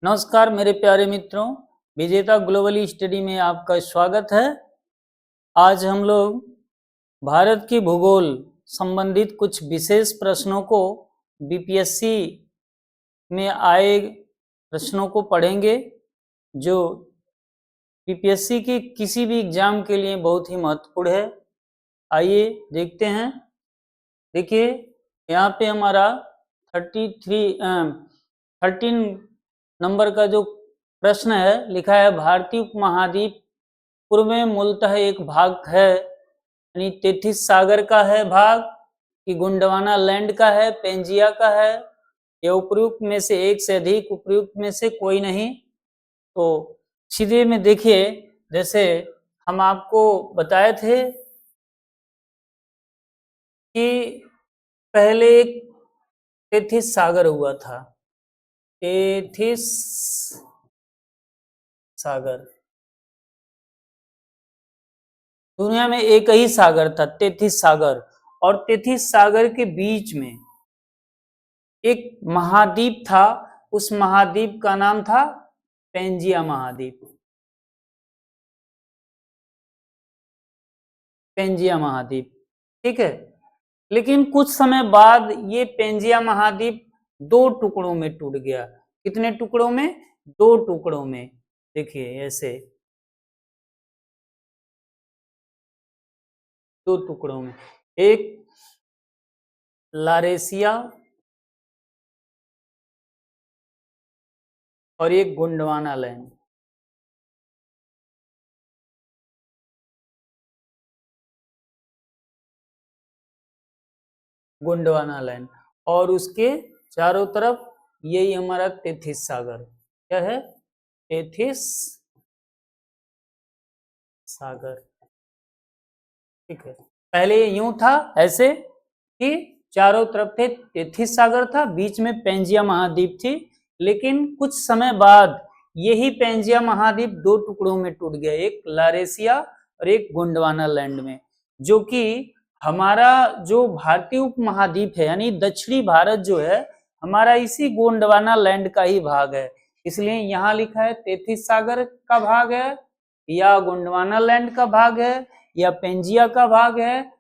नमस्कार मेरे प्यारे मित्रों, विजेता ग्लोबली स्टडी में आपका स्वागत है। आज हम लोग भारत की भूगोल संबंधित कुछ विशेष प्रश्नों को बीपीएससी में आए प्रश्नों को पढ़ेंगे, जो बीपीएससी की किसी भी एग्जाम के लिए बहुत ही महत्वपूर्ण है। आइए देखते हैं। देखिए यहाँ पे हमारा 13 नंबर का जो प्रश्न है लिखा है, भारतीय उपमहाद्वीप पूर्व में मूलतः एक भाग है, यानी तेथिस सागर का है भाग, कि गोंडवाना लैंड का है, पेंजिया का है, या उपयुक्त में से एक से अधिक, उपयुक्त में से कोई नहीं। तो सीधे में देखिए, जैसे हम आपको बताए थे कि पहले एक तेथिस सागर हुआ था, तेथिस सागर। दुनिया में एक ही सागर था, तेथिस सागर, और तेथिस सागर के बीच में एक महाद्वीप था। उस महाद्वीप का नाम था पेंजिया महाद्वीप। पेंजिया महाद्वीप, ठीक है। लेकिन कुछ समय बाद ये पेंजिया महाद्वीप दो टुकड़ों में टूट गया। कितने टुकड़ों में? दो टुकड़ों में। देखिए ऐसे दो टुकड़ों में, एक लारेसिया और एक गोंडवाना लैंड। गोंडवाना लैंड, और उसके चारों तरफ यही हमारा तेथिस सागर। क्या है? तेथिस सागर, ठीक है। पहले यूं था ऐसे कि चारों तरफ थे तेथिस सागर था, बीच में पेंजिया महाद्वीप थी। लेकिन कुछ समय बाद यही पेंजिया महाद्वीप दो टुकड़ों में टूट गया, एक लारेसिया और एक गोंडवाना लैंड में, जो कि हमारा जो भारतीय उपमहाद्वीप है, यानी दक्षिणी भारत जो है हमारा, इसी गोंडवाना लैंड का ही भाग है। इसलिए यहाँ लिखा है तेथिस सागर का भाग है, या गोंडवाना लैंड का भाग है, या पेंजिया का भाग है,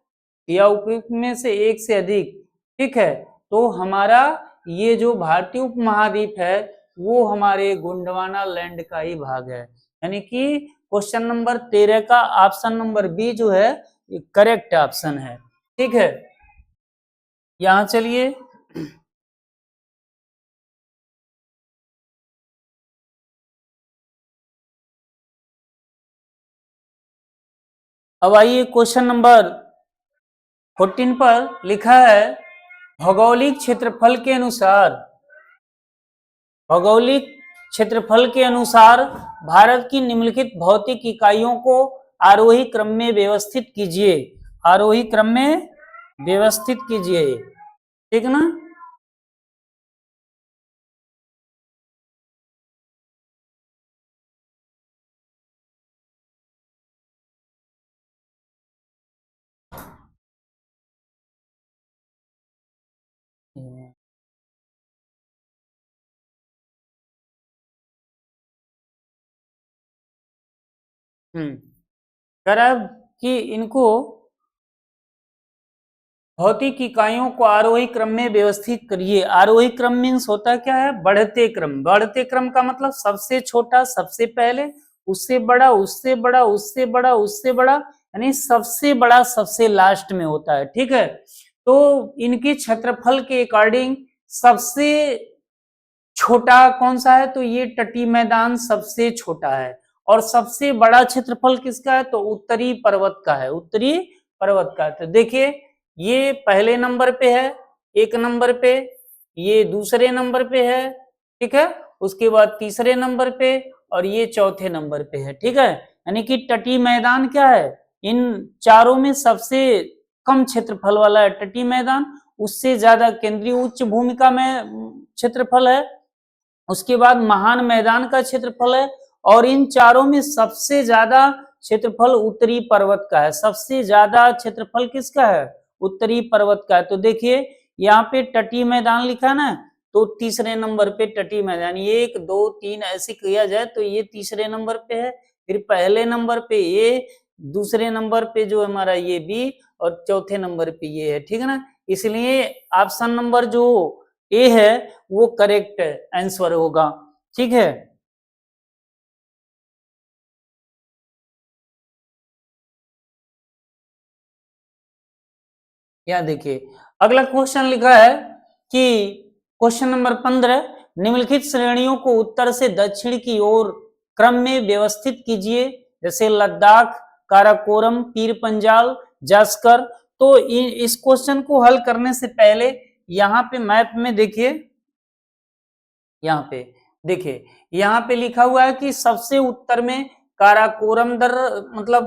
या उपयुक्त में से एक से अधिक, ठीक है। तो हमारा ये जो भारतीय उपमहाद्वीप है वो हमारे गोंडवाना लैंड का ही भाग है। यानी कि क्वेश्चन नंबर 13 का ऑप्शन नंबर बी जो है करेक्ट ऑप्शन है, ठीक है। यहां चलिए, अब आइए क्वेश्चन नंबर 14 पर लिखा है, भौगोलिक क्षेत्रफल के अनुसार, भौगोलिक क्षेत्रफल के अनुसार भारत की निम्नलिखित भौतिक इकाइयों को आरोही क्रम में व्यवस्थित कीजिए। आरोही क्रम में व्यवस्थित कीजिए, ठीक ना। कह रहा है कि इनको भौतिक इकाइयों को आरोही क्रम में व्यवस्थित करिए। आरोही क्रम मीन्स होता क्या है? बढ़ते क्रम। बढ़ते क्रम का मतलब सबसे छोटा सबसे पहले, उससे बड़ा उससे बड़ा उससे बड़ा उससे बड़ा, यानी सबसे बड़ा सबसे लास्ट में होता है, ठीक है। तो इनके क्षेत्रफल के अकॉर्डिंग सबसे छोटा कौन सा है? तो ये तटीय मैदान सबसे छोटा है। और सबसे बड़ा क्षेत्रफल किसका है? तो उत्तरी पर्वत का है, उत्तरी पर्वत का। तो देखिए ये पहले नंबर पे है, एक नंबर पे, ये दूसरे नंबर पे है, ठीक है। उसके बाद तीसरे नंबर पे, और ये चौथे नंबर पे है, ठीक है। यानी कि तटीय मैदान क्या है? इन चारों में सबसे कम क्षेत्रफल वाला है तटीय मैदान, उससे ज्यादा केंद्रीय उच्च भूमिका में क्षेत्रफल है, उसके बाद महान मैदान का क्षेत्रफल है, और इन चारों में सबसे ज्यादा क्षेत्रफल उत्तरी पर्वत का है। सबसे ज्यादा क्षेत्रफल किसका है? उत्तरी पर्वत का है। तो देखिए यहाँ पे तटीय मैदान लिखा है ना, तो तीसरे नंबर पे तटीय मैदान, 1 2 3 ऐसे किया जाए तो ये तीसरे नंबर पे है, फिर पहले नंबर पे ए, दूसरे नंबर पे जो हमारा ये बी, और चौथे नंबर पे ये है, ठीक है ना। इसलिए ऑप्शन नंबर जो ए है वो करेक्ट आंसर होगा, ठीक है। यहाँ देखिए अगला क्वेश्चन लिखा है कि क्वेश्चन नंबर 15, निम्नलिखित श्रेणियों को उत्तर से दक्षिण की ओर क्रम में व्यवस्थित कीजिए, जैसे लद्दाख, काराकोरम, पीर पंजाल, जास्कर। तो इस क्वेश्चन को हल करने से पहले यहाँ पे मैप में देखिए, यहाँ पे देखिए, यहाँ पे लिखा हुआ है कि सबसे उत्तर में काराकोरम दर मतलब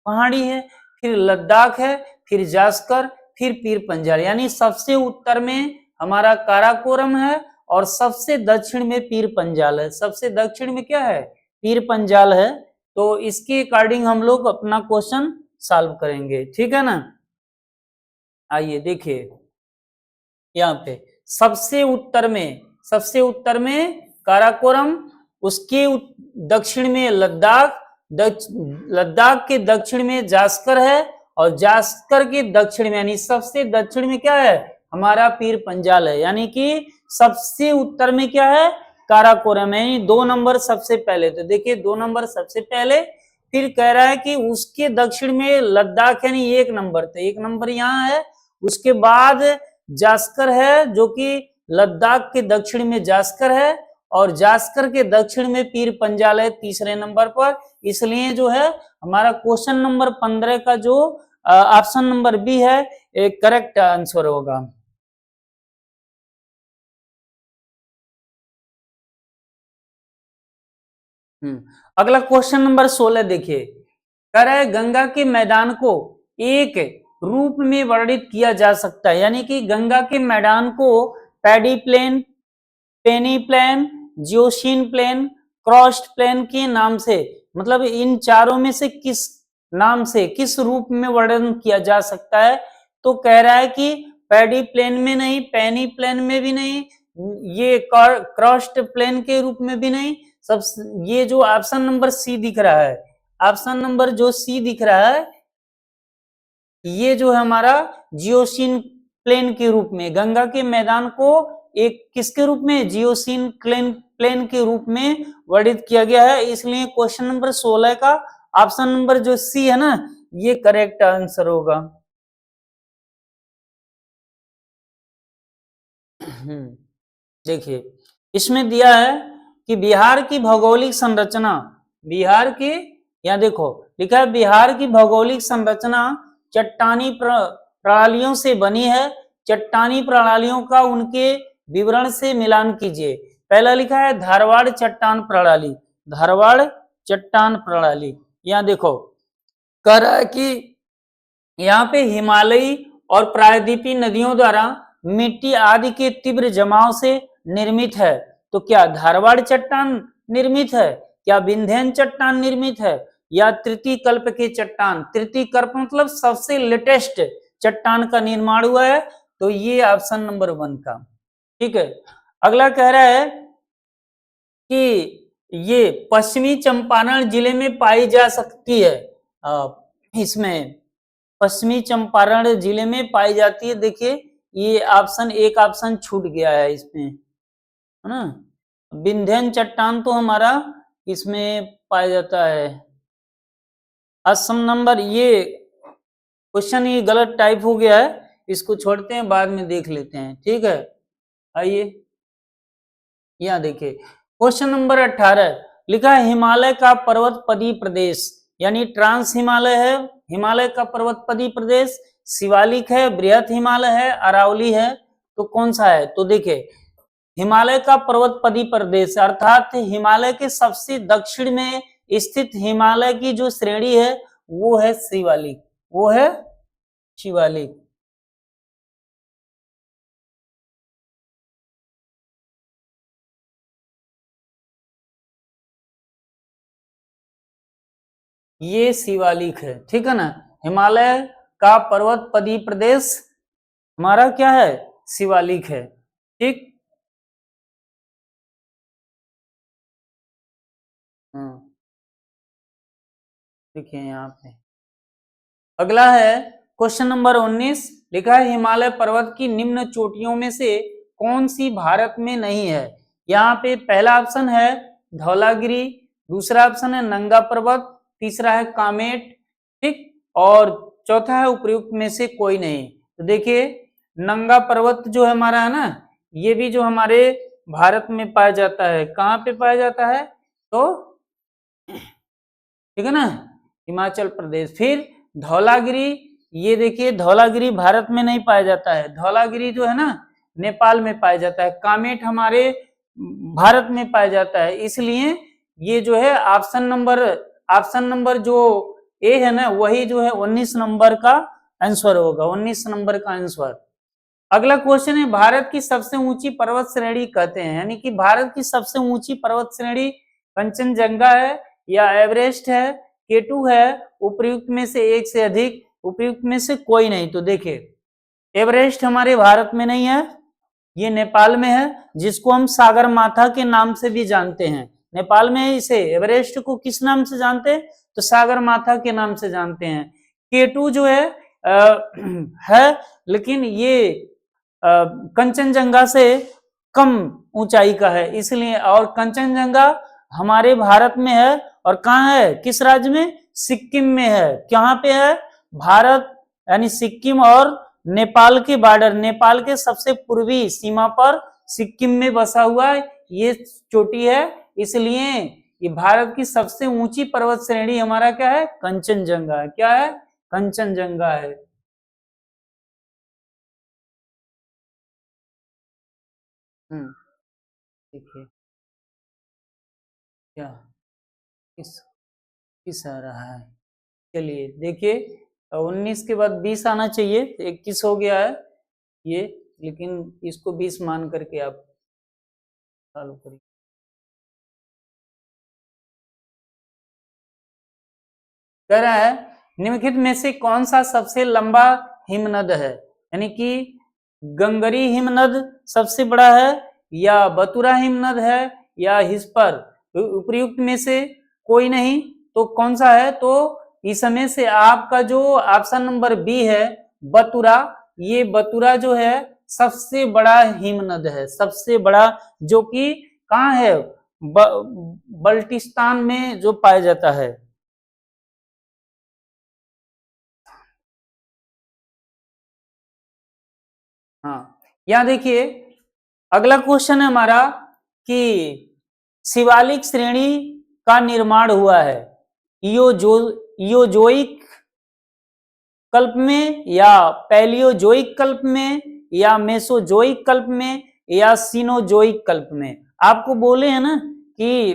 पहाड़ी है, फिर लद्दाख है, फिर जास्कर, फिर पीर पंजाल, यानी सबसे उत्तर में हमारा काराकोरम है और सबसे दक्षिण में पीर पंजाल है। सबसे दक्षिण में क्या है? पीर पंजाल है। तो इसके अकॉर्डिंग हम लोग अपना क्वेश्चन सॉल्व करेंगे, ठीक है ना। आइए देखिए यहाँ पे सबसे उत्तर में काराकोरम, उसके दक्षिण में लद्दाख, लद्दाख के दक्षिण में जास्कर है, और जास्कर के दक्षिण में यानी सबसे दक्षिण में क्या है? हमारा पीर पंजाल है। यानी कि सबसे उत्तर में क्या है? काराकोरम है, यानी 2 नंबर सबसे पहले। तो देखिए 2 नंबर सबसे पहले, फिर कह रहा है कि उसके दक्षिण में लद्दाख यानी 1 नंबर, तो 1 नंबर यहाँ है। उसके बाद जास्कर है जो कि लद्दाख के दक्षिण में जास्कर है, और जास्कर के दक्षिण में पीर पंजाल है तीसरे नंबर पर। इसलिए जो है हमारा क्वेश्चन नंबर 15 का जो ऑप्शन नंबर बी है एक करेक्ट आंसर होगा। अगला क्वेश्चन नंबर 16 देखिए, कह रहा है गंगा के मैदान को एक रूप में वर्णित किया जा सकता है, यानी कि गंगा के मैदान को पैडी प्लेन, पेनी प्लेन, जियोसीन प्लेन, क्रॉस्ड प्लेन के नाम से, मतलब इन चारों में से किस नाम से, किस रूप में वर्णन किया जा सकता है? तो कह रहा है कि पैडी प्लेन में नहीं, पेनी प्लेन में भी नहीं, ये क्रॉस्ड प्लेन के रूप में भी नहीं, सब ये जो ऑप्शन नंबर सी दिख रहा है, ऑप्शन नंबर जो सी दिख रहा है, ये जो है हमारा जियोसीन प्लेन के रूप में, गंगा के मैदान को एक किसके रूप में? जियोसीन प्लेन के रूप में वर्णित किया गया है। इसलिए क्वेश्चन नंबर 16 का ऑप्शन नंबर जो सी है ना, ये करेक्ट आंसर होगा। देखिए इसमें दिया है कि बिहार की भौगोलिक संरचना, बिहार की, यहाँ देखो लिखा है बिहार की भौगोलिक संरचना चट्टानी प्रणालियों से बनी है। चट्टानी प्रणालियों का उनके विवरण से मिलान कीजिए। पहला लिखा है धारवाड़ चट्टान प्रणाली, धारवाड़ चट्टान प्रणाली। यहाँ देखो कह रहा है कि यहाँ पे हिमालयी और प्रायद्वीपीय नदियों द्वारा मिट्टी आदि के तीव्र जमाव से निर्मित है। तो क्या धारवाड़ चट्टान निर्मित है? क्या विंध्यन चट्टान निर्मित है? या तृतीय कल्प के चट्टान, तृतीय कल्प मतलब सबसे लेटेस्ट चट्टान का निर्माण हुआ है? तो ये ऑप्शन नंबर 1 का, ठीक है। अगला कह रहा है कि ये पश्चिमी चंपारण जिले में पाई जा सकती है, इसमें पश्चिमी चंपारण जिले में पाई जाती है। देखिए ये एक ऑप्शन छूट गया है इसमें, है ना। विंध्यन चट्टान तो हमारा इसमें पाया जाता है। असम नंबर, ये क्वेश्चन ये गलत टाइप हो गया है, इसको छोड़ते हैं, बाद में देख लेते हैं, ठीक है। आइए यहाँ देखिए क्वेश्चन नंबर 18 लिखा है हिमालय का पर्वतपदी प्रदेश, यानी ट्रांस हिमालय है, हिमालय का पर्वतपदी प्रदेश, शिवालिक है, बृहत हिमालय है, अरावली है, तो कौन सा है? तो देखिए हिमालय का पर्वतपदी प्रदेश अर्थात हिमालय के सबसे दक्षिण में स्थित हिमालय की जो श्रेणी है वो है शिवालिक, वो है शिवालिक। ये शिवालिक है, ठीक है ना। हिमालय का पर्वतपदी प्रदेश हमारा क्या है? शिवालिक है, ठीक। देखिए यहाँ पे अगला है क्वेश्चन नंबर 19, लिखा है हिमालय पर्वत की निम्न चोटियों में से कौन सी भारत में नहीं है। यहाँ पे पहला ऑप्शन है धौलागिरी, दूसरा ऑप्शन है नंगा पर्वत, तीसरा है कामेट, ठीक, और चौथा है उपयुक्त में से कोई नहीं। तो देखिए नंगा पर्वत जो हमारा है ना, ये भी जो हमारे भारत में पाया जाता है, कहाँ पे पाया जाता है, तो ठीक है ना, हिमाचल प्रदेश। फिर धौलागिरी, ये देखिए धौलागिरी भारत में नहीं पाया जाता है, धौलागिरी जो है ना नेपाल में पाया जाता है। कामेट हमारे भारत में पाया जाता है, इसलिए ये जो है ऑप्शन नंबर जो ए है ना, वही जो है 19 नंबर का आंसर होगा, 19 नंबर का आंसर। अगला क्वेश्चन है भारत की सबसे ऊंची पर्वत श्रेणी कहते हैं, यानी कि भारत की सबसे ऊंची पर्वत श्रेणी कंचनजंगा है या एवरेस्ट है, केटू है, उपयुक्त में से एक से अधिक, उपयुक्त में से कोई नहीं। तो देखिए एवरेस्ट हमारे भारत में नहीं है, ये नेपाल में है, जिसको हम सागर माथा के नाम से भी जानते हैं। नेपाल में इसे एवरेस्ट को किस नाम से जानते हैं, तो सागर माथा के नाम से जानते हैं। केटू जो है लेकिन ये कंचनजंगा से कम ऊंचाई का है, इसलिए, और कंचनजंगा हमारे भारत में है, और कहाँ है, किस राज्य में, सिक्किम में है। कहाँ पे है, भारत यानी सिक्किम और नेपाल के बॉर्डर, नेपाल के सबसे पूर्वी सीमा पर सिक्किम में बसा हुआ ये चोटी है, इसलिए ये भारत की सबसे ऊंची पर्वत श्रेणी हमारा क्या है, कंचनजंगा। क्या है, कंचनजंगा है। देखिए क्या किस किस आ रहा है, चलिए देखिए 19 के बाद 20 आना चाहिए, 21 हो गया है ये, लेकिन इसको 20 मान करके आप चालू करिए। कह रहा है निम्नलिखित में से कौन सा सबसे लंबा हिमनद है, यानी कि गंगरी हिमनद सबसे बड़ा है, या बतुरा हिमनद है, या हिस्पर, उपयुक्त में से कोई नहीं। तो कौन सा है, तो इसमें से आपका जो ऑप्शन नंबर बी है बतुरा, ये बतुरा जो है सबसे बड़ा हिमनद है, सबसे बड़ा, जो कि कहाँ है, बल्टिस्तान में जो पाया जाता है। हाँ, यहाँ देखिए अगला क्वेश्चन है हमारा कि शिवालिक श्रेणी का निर्माण हुआ है इयोजोइक कल्प में, या पैलियोजोइक कल्प में, या मेसोजोइक कल्प में, या सीनोजोइक कल्प में। आपको बोले हैं ना कि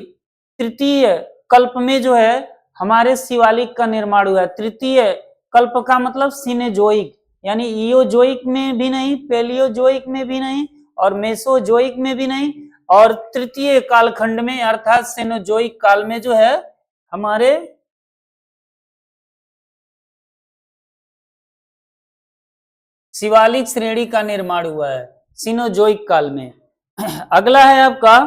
तृतीय कल्प में जो है हमारे शिवालिक का निर्माण हुआ है। तृतीय कल्प का मतलब सीनेजोइक, यानी इयोजोइक में भी नहीं, पैलियोजोइक में भी नहीं, और मेसोजोइक में भी नहीं, और तृतीय कालखंड में अर्थात सेनोजोइक काल में जो है हमारे शिवालिक श्रेणी का निर्माण हुआ है, सीनोजोइक काल में। अगला है आपका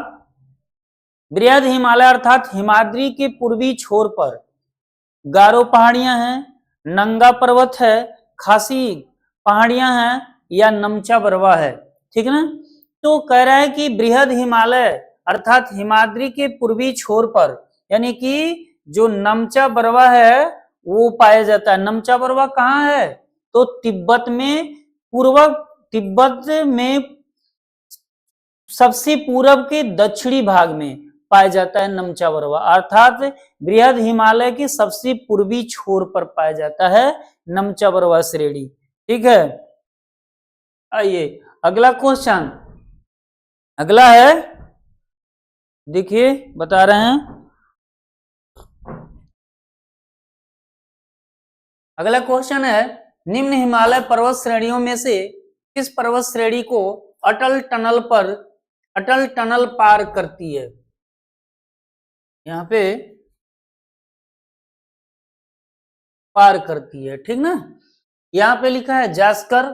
बृहद हिमालय अर्थात हिमाद्री के पूर्वी छोर पर गारो पहाड़ियां हैं, नंगा पर्वत है, खासी पहाड़ियां हैं, या नमचा बरवा है, ठीक है ना। तो कह रहा है कि बृहद हिमालय अर्थात हिमाद्री के पूर्वी छोर पर, यानी कि जो नमचा बरवा है वो पाया जाता है। नमचा बरवा कहाँ है, तो तिब्बत में, तिब्बत में सबसे पूरब के दक्षिणी भाग में पाया जाता है नमचा बरवा, अर्थात बृहद हिमालय के सबसे पूर्वी छोर पर पाया जाता है नमचा बरवा श्रेणी, ठीक है। आइए अगला क्वेश्चन, अगला है, देखिए बता रहे हैं, अगला क्वेश्चन है निम्न हिमालय पर्वत श्रेणियों में से किस पर्वत श्रेणी को अटल टनल पार करती है। यहाँ पे पार करती है, ठीक ना। यहाँ पे लिखा है जास्कर,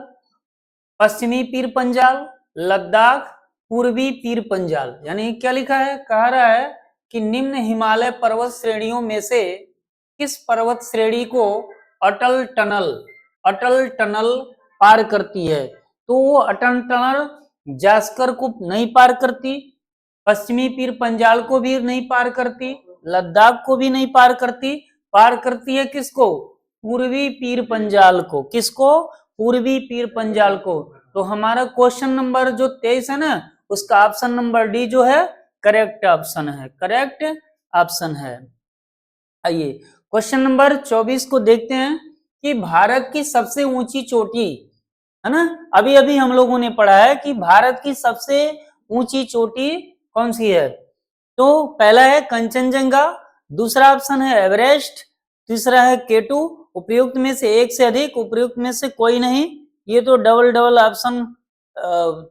पश्चिमी पीर पंजाल, लद्दाख, पूर्वी पीर पंजाल, यानी क्या लिखा है, कह रहा है कि निम्न हिमालय पर्वत श्रेणियों में से किस पर्वत श्रेणी को अटल टनल पार करती है? तो वो अटल टनल जास्कर को नहीं पार करती, पश्चिमी पीर पंजाल को भी नहीं पार करती, लद्दाख को भी नहीं पार करती, पार करती है किसको? पूर्वी पीर पंजाल को। किसको? पूर्वी पीर पंजाल को। तो हमारा क्वेश्चन नंबर जो 23 है ना, उसका ऑप्शन नंबर डी जो है करेक्ट ऑप्शन है, करेक्ट ऑप्शन है। आइए क्वेश्चन नंबर 24 को देखते हैं कि भारत की सबसे ऊंची चोटी है ना, अभी अभी हम लोगों ने पढ़ा है कि भारत की सबसे ऊंची चोटी कौन सी है? तो पहला है कंचनजंगा, दूसरा ऑप्शन है एवरेस्ट, तीसरा है केटू। उपयुक्त में से एक से अधिक, उपयुक्त में से कोई नहीं। ये तो डबल डबल ऑप्शन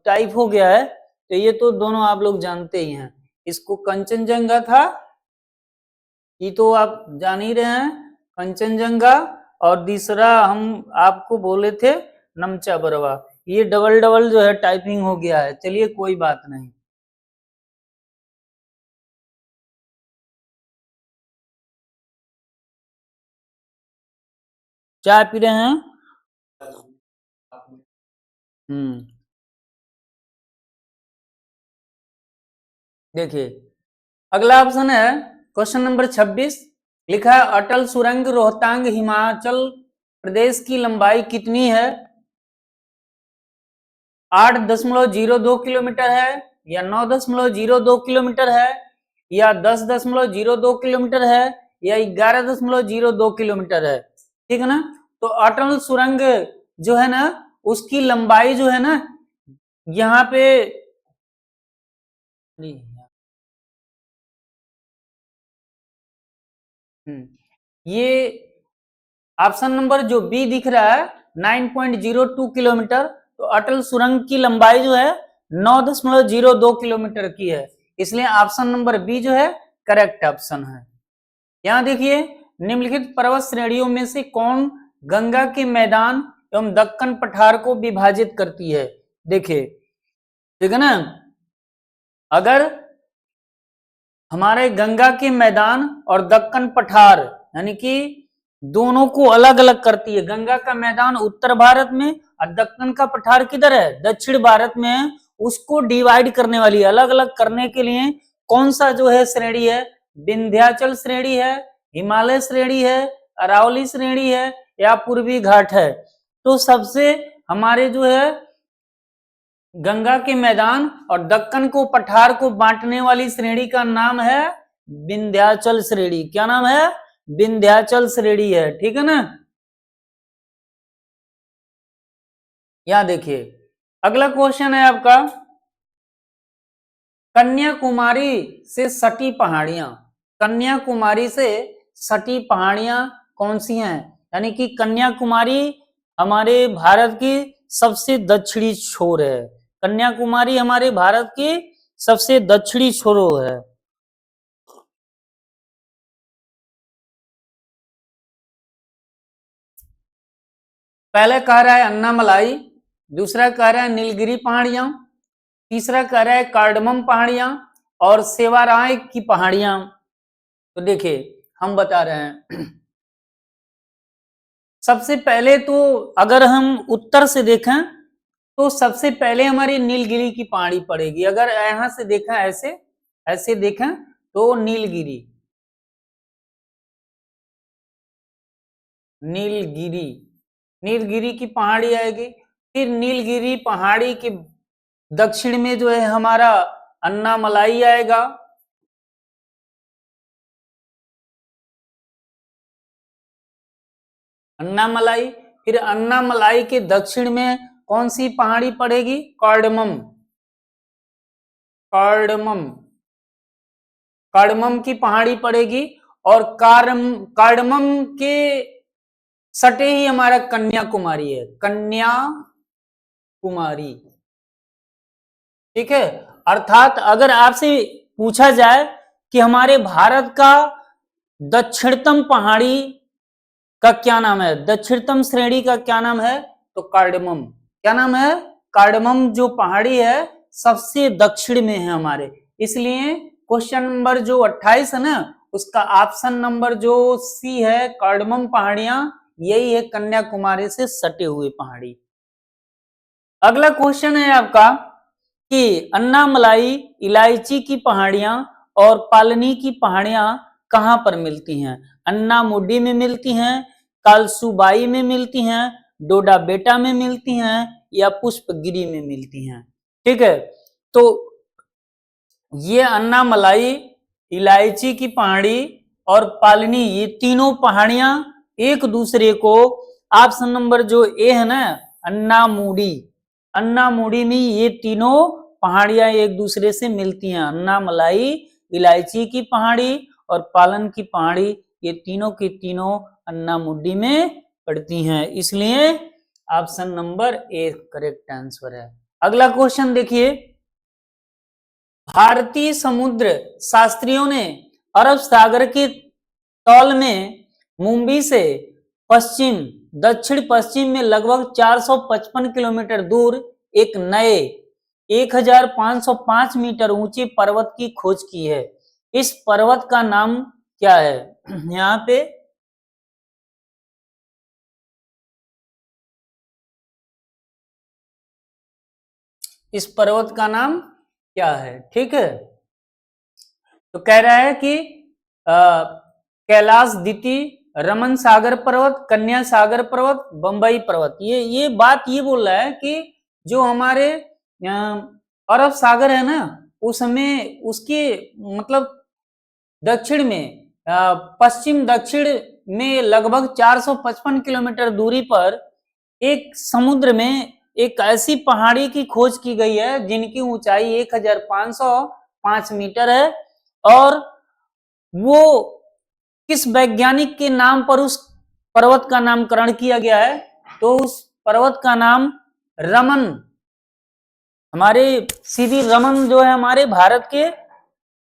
टाइप हो गया है, तो ये तो दोनों आप लोग जानते ही हैं। इसको कंचनजंगा था, ये तो आप जान ही रहे हैं, कंचनजंगा। और दूसरा हम आपको बोले थे नमचा बरवा। ये डबल डबल जो है टाइपिंग हो गया है, चलिए कोई बात नहीं। चाय पी रहे हैं? देखिए अगला ऑप्शन है क्वेश्चन नंबर 26, लिखा है अटल सुरंग रोहतांग हिमाचल प्रदेश की लंबाई कितनी है? 8.02 किलोमीटर है, या 9.02 किलोमीटर है, या 10.02 किलोमीटर है, या 11.02 किलोमीटर है। ठीक है ना? तो अटल सुरंग जो है ना, उसकी लंबाई जो है ना, यहाँ पे ये ऑप्शन नंबर जो बी दिख रहा है 9.02 किलोमीटर, तो अटल सुरंग की लंबाई जो है 9.02 किलोमीटर की है, इसलिए ऑप्शन नंबर बी जो है करेक्ट ऑप्शन है। यहां देखिए निम्नलिखित पर्वत श्रेणियों में से कौन गंगा के मैदान एवं दक्कन पठार को विभाजित करती है? देखिए ठीक है ना, अगर हमारे गंगा के मैदान और दक्कन पठार यानी कि दोनों को अलग अलग करती है। गंगा का मैदान उत्तर भारत में और दक्कन का पठार किधर है? दक्षिण भारत में है। उसको डिवाइड करने वाली, अलग अलग करने के लिए कौन सा जो है श्रेणी है? विंध्याचल श्रेणी है, हिमालय श्रेणी है, अरावली श्रेणी है, या पूर्वी घाट है? तो सबसे हमारे जो है गंगा के मैदान और दक्कन को पठार को बांटने वाली श्रेणी का नाम है विंध्याचल श्रेणी। क्या नाम है? विंध्याचल श्रेणी है। ठीक है ना? यहां देखिए अगला क्वेश्चन है आपका, कन्याकुमारी से सटी पहाड़ियां, कन्याकुमारी से सटी पहाड़ियां कौन सी हैं? यानी कि कन्याकुमारी हमारे भारत की सबसे दक्षिणी छोर है। कन्याकुमारी हमारे भारत की सबसे दक्षिणी छोर है। पहले कह रहा है अन्नामलाई, दूसरा कह रहा है नीलगिरी पहाड़ियां, तीसरा कह रहा है कार्डमम पहाड़ियां, और सेवाराय की पहाड़ियां। तो देखिए हम बता रहे हैं, सबसे पहले तो अगर हम उत्तर से देखें तो सबसे पहले हमारी नीलगिरी की पहाड़ी पड़ेगी। अगर यहां से देखें, ऐसे ऐसे देखें तो नीलगिरी, नीलगिरी नीलगिरी की पहाड़ी आएगी। फिर नीलगिरी पहाड़ी के दक्षिण में जो है हमारा अन्नामलाई आएगा। अन्नामलाई, फिर अन्नामलाई के दक्षिण में कौन सी पहाड़ी पड़ेगी? कार्डमम, कार्डमम, कार्डमम की पहाड़ी पड़ेगी। और कार्डमम के सटे ही हमारा कन्याकुमारी है, कन्याकुमारी। ठीक है? अर्थात अगर आपसे पूछा जाए कि हमारे भारत का दक्षिणतम पहाड़ी का क्या नाम है, दक्षिणतम श्रेणी का क्या नाम है, तो कार्डमम। क्या नाम है? कार्डमम जो पहाड़ी है सबसे दक्षिण में है हमारे। इसलिए क्वेश्चन नंबर जो 28 है ना, उसका ऑप्शन नंबर जो सी है, कार्डमम पहाड़ियां, यही है कन्याकुमारी से सटे हुए पहाड़ी। अगला क्वेश्चन है आपका कि अन्नामलाई, इलायची की पहाड़ियां और पालनी की पहाड़ियां कहां पर मिलती हैं? अन्नामुडी में मिलती हैं, कालसुबाई में मिलती हैं, डोडा बेटा में मिलती हैं या पुष्पगिरी में मिलती हैं। ठीक है, तो ये अन्नामलाई, इलायची की पहाड़ी और पालनी, ये तीनों पहाड़ियां एक दूसरे को, ऑप्शन नंबर जो ए है ना, अन्नामुडी, अन्नामुडी में ये तीनों पहाड़ियां एक दूसरे से मिलती हैं। अन्नामलाई, इलायची की पहाड़ी और पालन की पहाड़ी, ये तीनों की तीनों अन्नामुडी में पड़ती हैं, इसलिए option number A correct answer है। अगला क्वेश्चन देखिए, भारतीय समुद्र शास्त्रियों ने अरब सागर के तल में मुंबई से पश्चिम दक्षिण पश्चिम में लगभग 455 किलोमीटर दूर एक नए 1505 मीटर ऊंचे पर्वत की खोज की है। इस पर्वत का नाम क्या है? यहाँ पे इस पर्वत का नाम क्या है? ठीक है, तो कह रहा है कि कैलाश दिति, रमन सागर पर्वत, कन्या सागर पर्वत, बंबई पर्वत। ये बात ये बोल रहा है कि जो हमारे अरब सागर है ना, उसमें उसके मतलब दक्षिण में पश्चिम दक्षिण में लगभग 455 किलोमीटर दूरी पर एक समुद्र में एक ऐसी पहाड़ी की खोज की गई है जिनकी ऊंचाई 1505 मीटर है, और वो किस वैज्ञानिक के नाम पर उस पर्वत का नामकरण किया गया है? तो उस पर्वत का नाम रमन, हमारे सीवी रमन जो है हमारे भारत के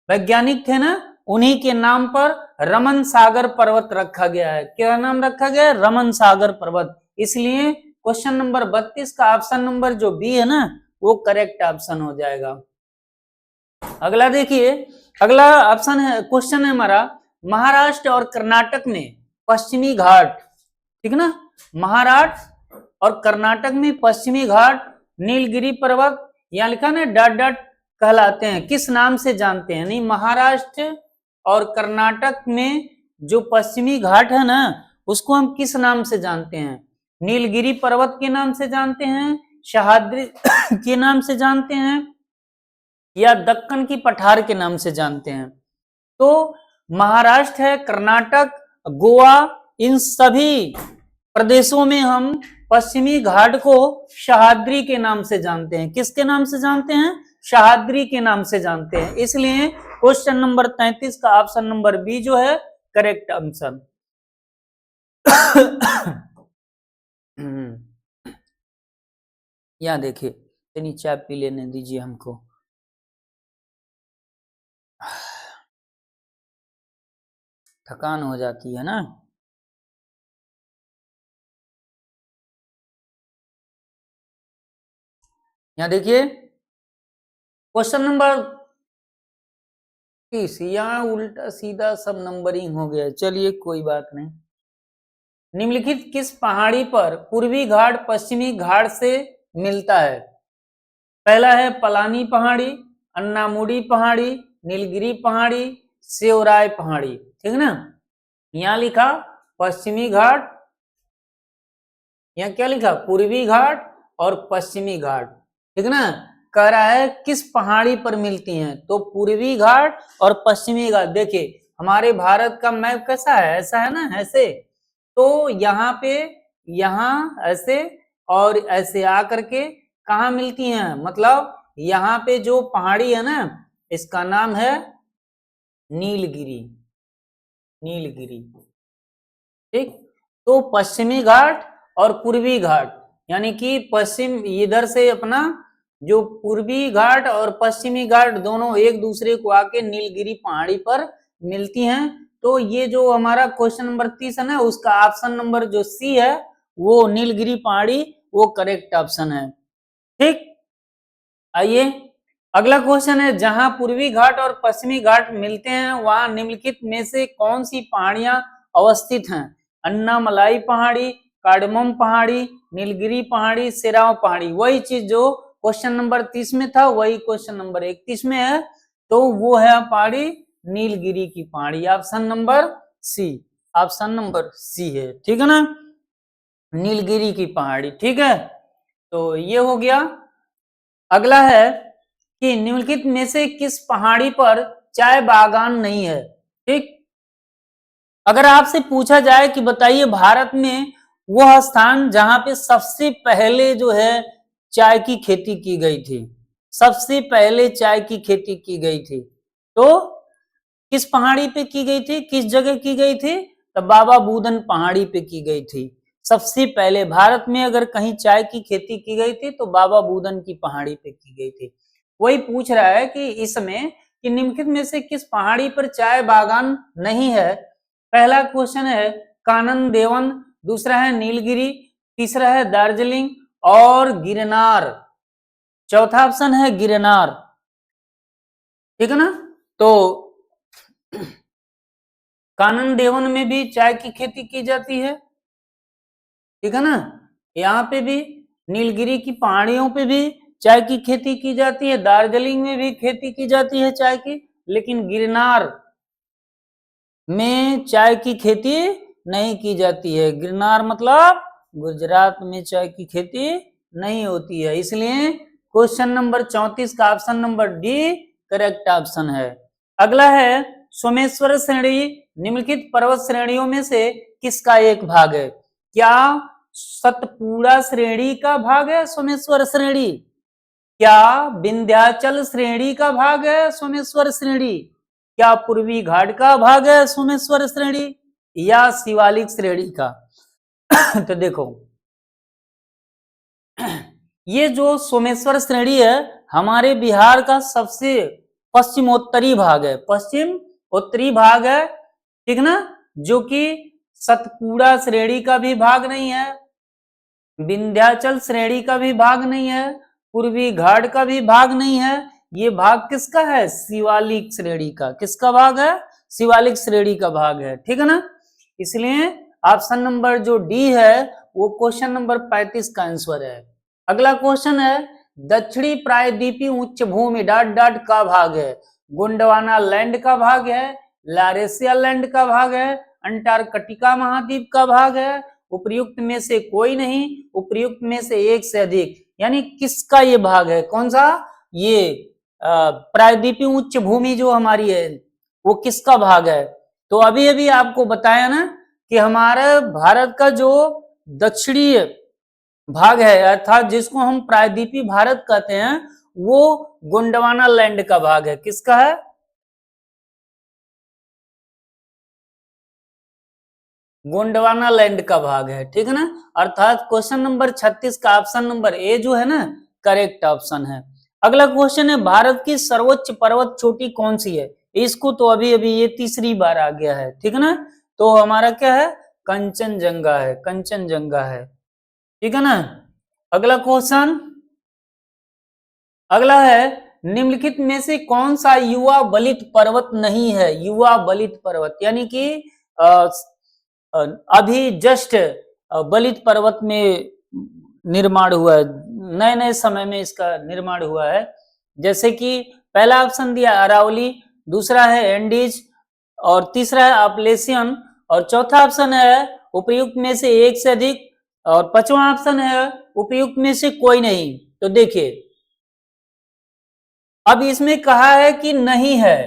वैज्ञानिक थे ना, उन्हीं के नाम पर रमन सागर पर्वत रखा गया है। क्या नाम रखा गया है? रमन सागर पर्वत। इसलिए क्वेश्चन नंबर 32 का ऑप्शन नंबर जो बी है ना, वो करेक्ट ऑप्शन हो जाएगा। अगला देखिए, अगला ऑप्शन है, क्वेश्चन है हमारा, महाराष्ट्र और कर्नाटक में पश्चिमी घाट, ठीक है ना, महाराष्ट्र और कर्नाटक में पश्चिमी घाट नीलगिरी पर्वत, यहां लिखा ना डॉट डॉट कहलाते हैं, किस नाम से जानते हैं? नहीं, महाराष्ट्र और कर्नाटक में जो पश्चिमी घाट है ना, उसको हम किस नाम से जानते हैं? नीलगिरी पर्वत के नाम से जानते हैं, सह्याद्री के नाम से जानते हैं, या दक्कन की पठार के नाम से जानते हैं? तो महाराष्ट्र है, कर्नाटक, गोवा, इन सभी प्रदेशों में हम पश्चिमी घाट को सह्याद्री के नाम से जानते हैं। किसके नाम से जानते हैं? सह्याद्री के नाम से जानते हैं। इसलिए क्वेश्चन नंबर 33 का ऑप्शन नंबर बी जो है करेक्ट आंसर। यहां देखिए, इतनी चाय पी लेने दीजिए हमको। थकान हो जाती है ना। यहां देखिए, क्वेश्चन नंबर 30, यहां उल्टा सीधा सब नंबरिंग हो गया। चलिए कोई बात नहीं। निम्नलिखित किस पहाड़ी पर पूर्वी घाट पश्चिमी घाट से मिलता है? पहला है पलानी पहाड़ी, अन्नामुडी पहाड़ी, नीलगिरी पहाड़ी, सेवराय पहाड़ी, ठीक है ना। यहां लिखा पश्चिमी घाट, यहां क्या लिखा? पूर्वी घाट और पश्चिमी घाट, ठीक है ना। कह रहा है किस पहाड़ी पर मिलती हैं, तो पूर्वी घाट और पश्चिमी घाट। देखिए हमारे भारत का मैप कैसा है? ऐसा है ना, ऐसे। तो यहाँ पे, यहाँ ऐसे और ऐसे आकर के कहा मिलती हैं? मतलब यहाँ पे जो पहाड़ी है ना, इसका नाम है नीलगिरी, नीलगिरी, ठीक। तो पश्चिमी घाट और पूर्वी घाट, यानी कि पश्चिम इधर से अपना जो पूर्वी घाट और पश्चिमी घाट दोनों एक दूसरे को आके नीलगिरी पहाड़ी पर मिलती हैं। तो ये जो हमारा क्वेश्चन नंबर 30 है ना, उसका ऑप्शन नंबर जो सी है, वो नीलगिरी पहाड़ी, वो करेक्ट ऑप्शन है। ठीक, आइए अगला क्वेश्चन है, जहां पूर्वी घाट और पश्चिमी घाट मिलते हैं वहां निम्नलिखित में से कौन सी पहाड़ियां अवस्थित हैं? अन्नामलाई पहाड़ी, कार्डमम पहाड़ी, नीलगिरी पहाड़ी, सेराव पहाड़ी। वही चीज जो क्वेश्चन नंबर 30 में था वही क्वेश्चन नंबर 31 में है, तो वो है पहाड़ी नीलगिरी की पहाड़ी। Option number C, option number C है, ठीक है ना, नीलगिरी की पहाड़ी, ठीक है। तो ये हो गया। अगला है कि निम्नलिखित में से किस पहाड़ी पर चाय बागान नहीं है? ठीक, अगर आपसे पूछा जाए कि बताइए भारत में वह स्थान जहां पे सबसे पहले जो है चाय की खेती की गई थी, सबसे पहले चाय की खेती की गई थी, तो किस पहाड़ी पे की गई थी, किस जगह की गई थी? तो बाबा बूदन पहाड़ी पे की गई थी। सबसे पहले भारत में अगर कहीं चाय की खेती की गई थी तो बाबा बूदन की पहाड़ी पे की गई थी। वही पूछ रहा है कि इसमें कि निम्नलिखित में से किस पहाड़ी पर चाय बागान नहीं है? पहला क्वेश्चन है कानन देवन, दूसरा है नीलगिरी, तीसरा है दार्जिलिंग और गिरनार, चौथा ऑप्शन है गिरनार, ठीक है ना। तो कानन देवन में भी चाय की खेती की जाती है, ठीक है ना, यहाँ पे भी नीलगिरी की पहाड़ियों पे भी चाय की खेती की जाती है, दार्जिलिंग में भी खेती की जाती है चाय की, लेकिन गिरनार में चाय की खेती नहीं की जाती है। गिरनार मतलब गुजरात में चाय की खेती नहीं होती है, इसलिए क्वेश्चन नंबर 34 का option number D correct option है। अगला है सोमेश्वर श्रेणी निम्नलिखित पर्वत श्रेणियों में से किसका एक भाग है? क्या सतपुड़ा श्रेणी का भाग है सोमेश्वर श्रेणी? क्या विंध्याचल श्रेणी का भाग है सोमेश्वर श्रेणी? क्या पूर्वी घाट का भाग है सोमेश्वर श्रेणी या शिवालिक श्रेणी का? तो देखो ये जो सोमेश्वर श्रेणी है हमारे बिहार का सबसे पश्चिमोत्तरी भाग है, पश्चिम उत्तरी भाग है, ठीक ना, जो कि सतपुड़ा श्रेणी का भी भाग नहीं है, विंध्याचल श्रेणी का भी भाग नहीं है, पूर्वी घाट का भी भाग नहीं है। ये भाग किसका है? शिवालिक श्रेणी का। किसका भाग है? शिवालिक श्रेणी का भाग है, ठीक है ना। इसलिए ऑप्शन नंबर जो डी है वो क्वेश्चन नंबर 35 का आंसर है। अगला क्वेश्चन है दक्षिणी प्रायद्वीपीय उच्च भूमि डॉट डॉट का भाग है? गोंडवाना लैंड का भाग है, लारेसिया लैंड का भाग है, अंटार्कटिका महाद्वीप का भाग है, उपर्युक्त में से कोई नहीं, उपर्युक्त में से एक से अधिक, यानी किसका ये भाग है? कौन सा? ये प्रायद्वीपीय उच्च भूमि जो हमारी है वो किसका भाग है? तो अभी अभी आपको बताया ना कि हमारे भारत का जो दक्षिणी भाग है अर्थात जिसको हम प्रायद्वीपीय भारत कहते हैं वो गोंडवाना लैंड का भाग है। किसका है? गोंडवाना लैंड का भाग है, ठीक है ना। अर्थात क्वेश्चन नंबर 36 का ऑप्शन नंबर ए जो है ना करेक्ट ऑप्शन है। अगला क्वेश्चन है भारत की सर्वोच्च पर्वत चोटी कौन सी है? इसको तो अभी अभी ये तीसरी बार आ गया है, ठीक है ना। तो हमारा क्या है? कंचनजंगा है, कंचनजंगा है, ठीक है ना। अगला क्वेश्चन, अगला है निम्नलिखित में से कौन सा युवा बलित पर्वत नहीं है? युवा बलित पर्वत यानी कि अभी जस्ट बलित पर्वत में निर्माण हुआ है, नए नए समय में इसका निर्माण हुआ है। जैसे कि पहला ऑप्शन दिया अरावली, दूसरा है एंडीज और तीसरा है अपलेशियन और चौथा ऑप्शन है उपयुक्त में से एक से अधिक और पांचवा ऑप्शन है उपयुक्त में से कोई नहीं। तो देखिए अब इसमें कहा है कि नहीं है,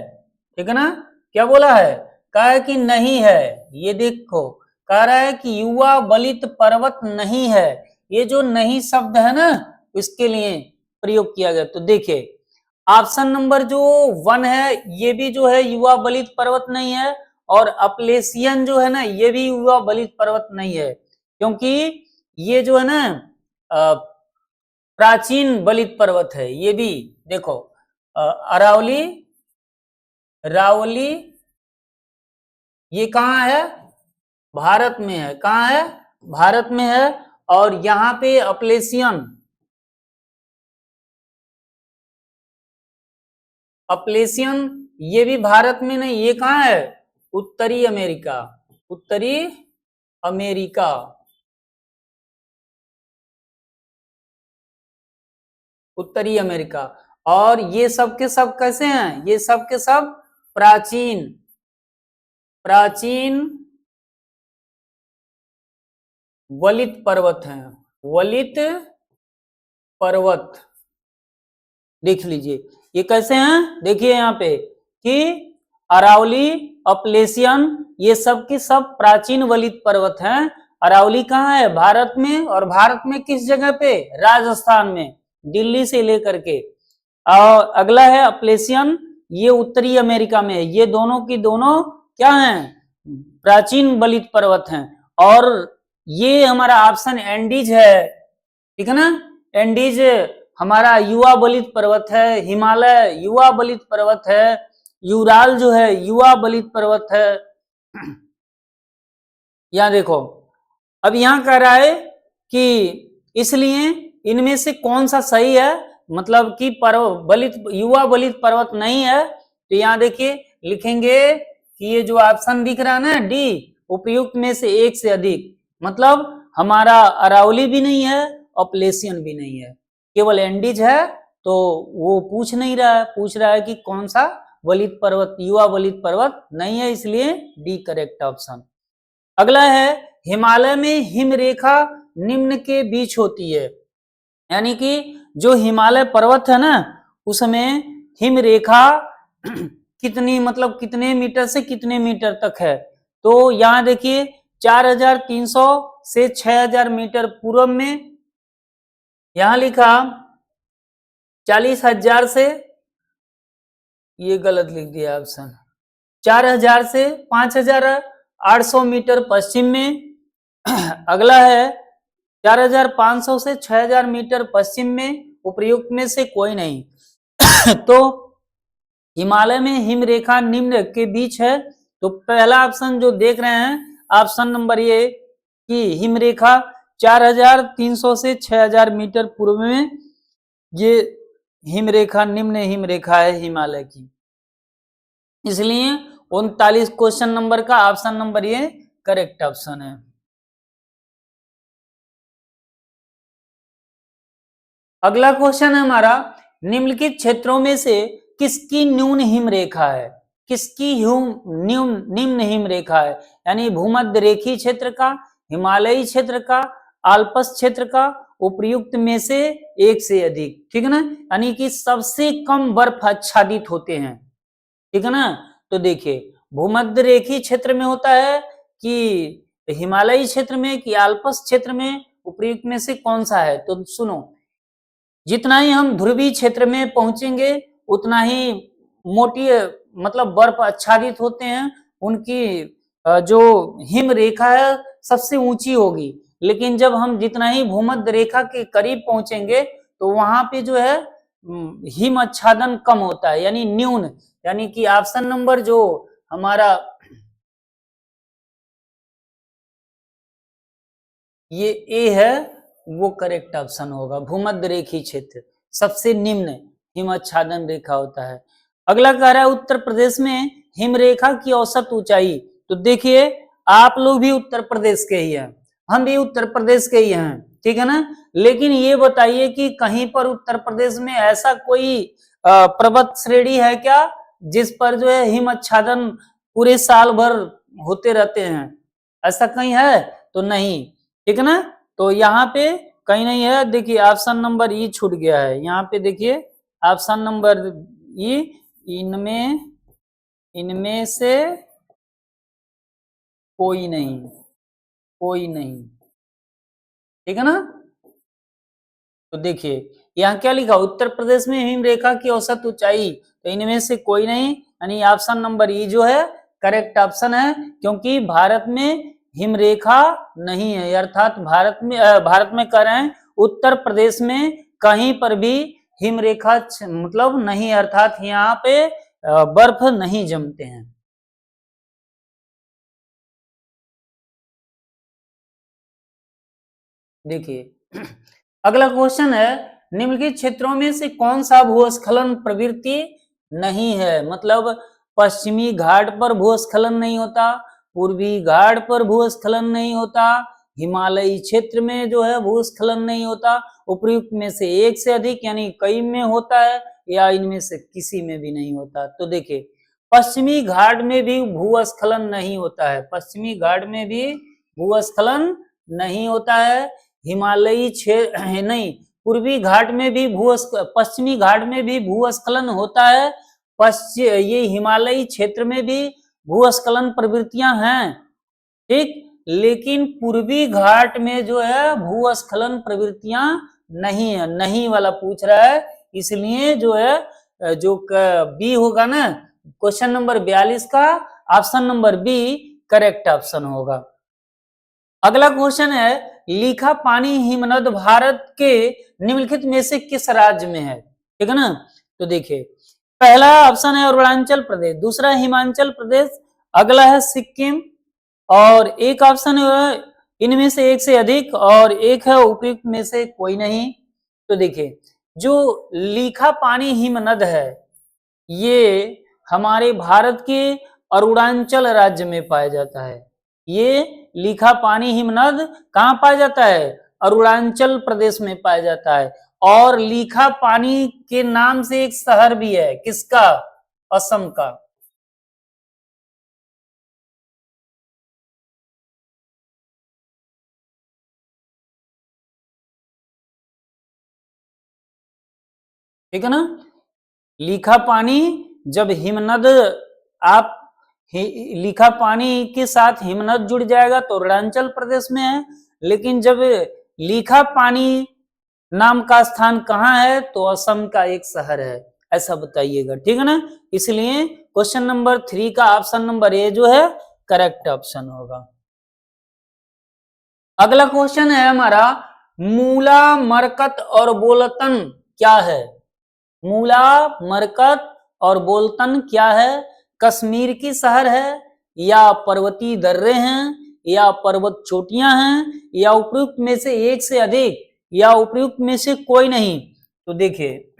ठीक है ना, क्या बोला है? कहा है कि नहीं है। ये देखो कह रहा है कि युवा बलित पर्वत नहीं है, ये जो नहीं शब्द है ना इसके लिए प्रयोग किया गया। तो देखिए ऑप्शन नंबर जो 1 है ये भी जो है युवा बलित पर्वत नहीं है और अपलेशियन जो है ना ये भी युवा बलित पर्वत नहीं है, क्योंकि ये जो है ना प्राचीन बलित पर्वत है। ये भी देखो अरावली, रावली ये कहाँ है? भारत में है। कहाँ है? भारत में है। और यहाँ पे अपलेशियन अपलेशियन ये भी भारत में नहीं, ये कहाँ है, उत्तरी अमेरिका, उत्तरी अमेरिका। उत्तरी अमेरिका। और ये सब के सब कैसे हैं, ये सब के सब प्राचीन प्राचीन वलित पर्वत हैं, वलित पर्वत। देख लीजिए ये कैसे हैं, देखिए यहाँ पे कि अरावली, अपलेशियन, ये सब के सब प्राचीन वलित पर्वत हैं। अरावली कहाँ है, भारत में, और भारत में किस जगह पे, राजस्थान में, दिल्ली से लेकर के। और अगला है अपलेशियन, ये उत्तरी अमेरिका में है। ये दोनों की दोनों क्या हैं, प्राचीन वलित पर्वत हैं। और ये हमारा ऑप्शन एंडीज है, ठीक है ना, एंडीज हमारा युवा बलित पर्वत है, हिमालय युवा बलित पर्वत है, यूराल जो है युवा बलित पर्वत है। यहां देखो, अब यहां कह रहा है कि इसलिए इनमें से कौन सा सही है, मतलब कि बलित युवा बलित पर्वत नहीं है। तो यहां देखिए लिखेंगे कि ये जो ऑप्शन दिख रहा है ना डी, उपयुक्त में से एक से अधिक, मतलब हमारा अरावली भी नहीं है, अपलेशियन भी नहीं है, केवल एंडीज है। तो वो पूछ नहीं रहा है, पूछ रहा है कि कौन सा वलित पर्वत, युवा वलित पर्वत नहीं है, इसलिए डी करेक्ट ऑप्शन। अगला है हिमालय में हिमरेखा निम्न के बीच होती है, यानी कि जो हिमालय पर्वत है ना उसमें हिमरेखा कितनी, मतलब कितने मीटर से कितने मीटर तक है। तो यहां देखिए 4300 से 6000 मीटर पूर्व में, यहां लिखा 40,000 से, ये गलत लिख दिया ऑप्शन, 4000 से 5800 मीटर पश्चिम में। अगला है 4500 से 6000 मीटर पश्चिम में, उपर्युक्त में से कोई नहीं। तो हिमालय में हिमरेखा निम्न के बीच है। तो पहला ऑप्शन जो देख रहे हैं, ऑप्शन नंबर ये कि हिमरेखा 4300 से 6000 मीटर पूर्व में, ये हिमरेखा निम्न हिमरेखा है हिमालय की, इसलिए 39 क्वेश्चन नंबर का ऑप्शन नंबर ये करेक्ट ऑप्शन है। अगला क्वेश्चन है हमारा, निम्नलिखित क्षेत्रों में से किसकी न्यून हिमरेखा है, किसकी निम्न हिमरेखा है, यानी भूमध्य रेखीय क्षेत्र का, हिमालयी क्षेत्र का, आल्प्स क्षेत्र का, उपर्युक्त में से एक से अधिक, ठीक है ना, यानी कि सबसे कम बर्फ आच्छादित होते हैं, ठीक है ना। तो देखिए भूमध्य रेखीय क्षेत्र में होता है कि हिमालयी क्षेत्र में कि आल्प्स क्षेत्र में, उपर्युक्त में से कौन सा है। तो सुनो, जितना ही हम ध्रुवीय क्षेत्र में पहुंचेंगे उतना ही मोटी, मतलब बर्फ आच्छादित होते हैं, उनकी जो हिम रेखा है सबसे ऊंची होगी। लेकिन जब हम जितना ही भूमध्य रेखा के करीब पहुंचेंगे तो वहां पे जो है हिम आच्छादन कम होता है, यानी न्यून, यानी कि ऑप्शन नंबर जो हमारा ये ए है वो करेक्ट ऑप्शन होगा। भूमध्य रेखीय क्षेत्र सबसे निम्न हिमाच्छादन रेखा होता है। अगला कह रहा है उत्तर प्रदेश में हिमरेखा की औसत ऊंचाई। तो देखिए आप लोग भी उत्तर प्रदेश के ही हैं, हम भी उत्तर प्रदेश के ही हैं, ठीक है ना। लेकिन ये बताइए कि कहीं पर उत्तर प्रदेश में ऐसा कोई पर्वत श्रेणी है क्या जिस पर जो है हिमाच्छादन पूरे साल भर होते रहते हैं, ऐसा कहीं है तो नहीं, ठीक है ना। तो यहाँ पे कहीं नहीं है। देखिए ऑप्शन नंबर ई छूट गया है, यहाँ पे देखिए ऑप्शन नंबर ई, इनमें से कोई नहीं, कोई नहीं, ठीक है ना। तो देखिए यहाँ क्या लिखा, उत्तर प्रदेश में हिमरेखा की औसत ऊंचाई, तो इनमें से कोई नहीं, यानी ऑप्शन नंबर ई जो है करेक्ट ऑप्शन है, क्योंकि भारत में हिमरेखा नहीं है, अर्थात भारत में कह रहे हैं उत्तर प्रदेश में कहीं पर भी हिमरेखा मतलब नहीं, अर्थात यहाँ पे बर्फ नहीं जमते हैं। देखिए अगला क्वेश्चन है, निम्नलिखित क्षेत्रों में से कौन सा भूस्खलन प्रवृत्ति नहीं है, मतलब पश्चिमी घाट पर भूस्खलन नहीं होता, पूर्वी घाट पर भूस्खलन नहीं होता, हिमालयी क्षेत्र में जो है भूस्खलन नहीं होता, उपयुक्त में से एक से अधिक यानी कई में होता है, या इनमें से किसी में भी नहीं होता। तो देखिए पश्चिमी घाट में भी भूस्खलन नहीं होता है, पश्चिमी घाट में भी भूस्खलन नहीं होता है, हिमालयी क्षेत्र नहीं, पूर्वी घाट में भी पश्चिमी घाट में भी भूस्खलन होता है, ये हिमालयी क्षेत्र में भी भूस्खलन प्रवृत्तियां हैं, ठीक, लेकिन पूर्वी घाट में जो है भूस्खलन प्रवृत्तियां नहीं है, नहीं वाला पूछ रहा है, इसलिए जो है जो बी होगा ना क्वेश्चन नंबर 42 का option number B correct option होगा। अगला क्वेश्चन है लिखा पानी हिमनद भारत के निम्नलिखित में से किस राज्य में है, ठीक है ना। तो देखिए पहला ऑप्शन है अरुणाचल प्रदेश, दूसरा हिमाचल प्रदेश, अगला है सिक्किम, और एक ऑप्शन है इनमें से एक से अधिक, और एक है उपयुक्त में से कोई नहीं। तो देखिए जो लिखा पानी हिमनद है ये हमारे भारत के अरुणाचल राज्य में पाया जाता है, ये लिखा पानी हिमनद कहाँ पाया जाता है, अरुणाचल प्रदेश में पाया जाता है, और लिखा पानी के नाम से एक शहर भी है, किसका, असम का। ठीक है ना, लिखा पानी जब हिमनद आप लिखा पानी के साथ हिमनद जुड़ जाएगा तो अरुणाचल प्रदेश में है, लेकिन जब लिखा पानी नाम का स्थान कहाँ है तो असम का एक शहर है, ऐसा बताइएगा, ठीक है ना। इसलिए क्वेश्चन नंबर 3 का ऑप्शन नंबर ए जो है करेक्ट ऑप्शन होगा। अगला क्वेश्चन है हमारा मूला मरकत और बोलतन क्या है, मूला मरकत और बोलतन क्या है, कश्मीर की शहर है, या पर्वतीय दर्रे हैं, या पर्वत चोटियां हैं, या उपयुक्त में से एक से अधिक, या उपयुक्त में से कोई नहीं। तो देखिए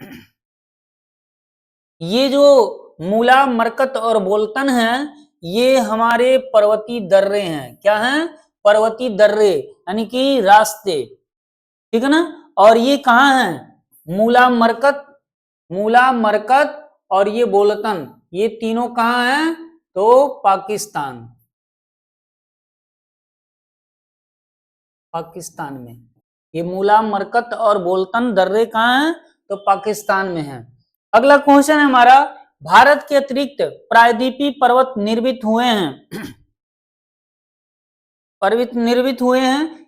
ये जो मूला मरकत और बोलतन है ये हमारे पर्वतीय दर्रे हैं, क्या हैं, पर्वतीय दर्रे यानी कि रास्ते, ठीक है ना। और ये कहाँ है, मूला मरकत और ये बोलतन, ये तीनों कहाँ हैं, तो पाकिस्तान में। ये मूला मरकत और बोलतन दर्रे कहाँ हैं, तो पाकिस्तान में है। अगला क्वेश्चन है हमारा भारत के अतिरिक्त प्रायद्वीपीय पर्वत निर्मित हुए हैं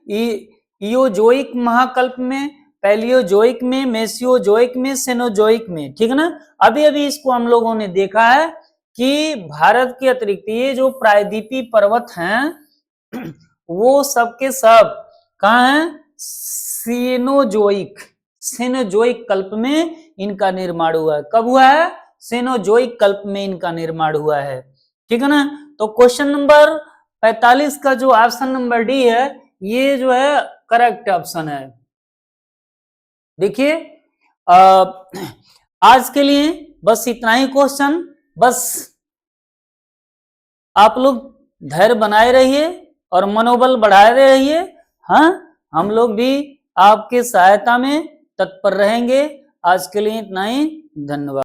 इयोजोइक महाकल्प में, पैलियोजोइक में, मेसियोजोइक में, सेनोजोइक में, ठीक है ना। अभी अभी इसको हम लोगों ने देखा है कि भारत के अतिरिक्त ये जो प्रायद्वीपीय पर्वत हैं वो सबके सब कहाँ हैं, सेनोजोइक कल्प में इनका निर्माण हुआ है। कब हुआ है, सेनोजोइक कल्प में इनका निर्माण हुआ है, ठीक है ना। तो क्वेश्चन नंबर 45 का जो ऑप्शन नंबर डी है ये जो है करेक्ट ऑप्शन है। देखिए आज के लिए बस इतना ही क्वेश्चन, बस आप लोग धैर्य बनाए रहिए और मनोबल बढ़ाए रहिए, हाँ हम लोग भी आपके सहायता में तत्पर रहेंगे। आज के लिए इतना ही, धन्यवाद।